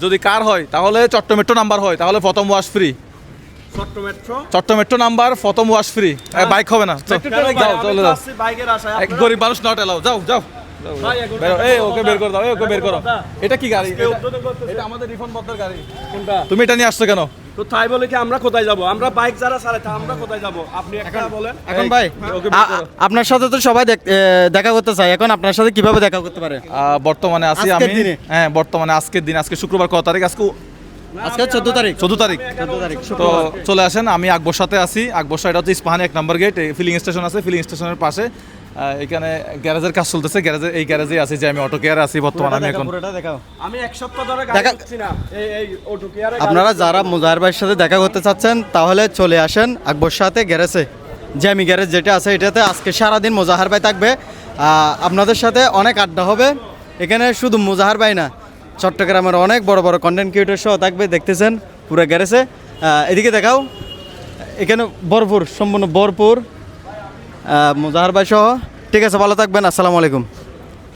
যদি কার হয় তাহলে চট্টমেট্রো নাম্বার হয় তাহলে প্রথম ওয়াশ ফ্রি। চট্টমেট্রো নাম্বার প্রথম ওয়াশ ফ্রি। বাইক হবে না, যাও চলে যাও, গরিব মানুষ নট এলাও, যাও যাও। এই ওকে বের করে দাও, ওকে বের করো। এটা কি গাড়ি? এটা আমাদের রিফান্ড বদ্দার গাড়ি। কোনটা? তুমি এটা নিয়ে আসছো কেন? তো তাই বলে কি আমরা কোথায় যাব? আমরা বাইক যারা চালায় তা আমরা কোথায় যাব? আপনি একটা বলেন। এখন ভাই আপনার সাথে তো সবাই দেখা করতে চায়, এখন আপনার সাথে কিভাবে দেখা করতে পারে? বর্তমানে আছি আমি, হ্যাঁ বর্তমানে আজকের দিন, আজকে শুক্রবার কত তারিখ? আজকে 14 তারিখ। 14 তারিখ। তো চলে আসেন, আমি আকবর সাথে আছি। আকবর সাথে হচ্ছে ইস্পাহানি 1 নম্বর গেট, ফিলিং স্টেশন আছে, ফিলিং স্টেশনের পাশে এখানে গ্যারেজের কাজ চলতেছে। এই গ্যারেজে আছি যে আমি অটো কেয়ারে আছি বর্তমানে। আমি এখন আমি এক সপ্তাহ ধরে গাড়ি চালাচ্ছি না, এই অটো কেয়ারে। আপনারা যারা মুজাহির ভাইয়ের সাথে দেখা করতে চাচ্ছেন তাহলে চলে আসেন আকবর সাথে গ্যারেজে, জ্যামি গ্যারেজ যেটা আছে এটাতে। আজকে সারাদিন মুজাহির ভাই থাকবে, আপনাদের সাথে অনেক আড্ডা হবে। এখানে শুধু মুজাহির ভাই না, চট্টগ্রামের অনেক বড় বড় কন্টেন্ট ক্রিয়েটর সহ থাকবে, দেখতেছেন পুরো গ্যারেজে। এদিকে দেখাও, এখানে ভরপুর, সম্পূর্ণ ভরপুর মুজাহির ভাই সহ। ঠিক আছে, ভালো থাকবেন, আসসালামু আলাইকুম।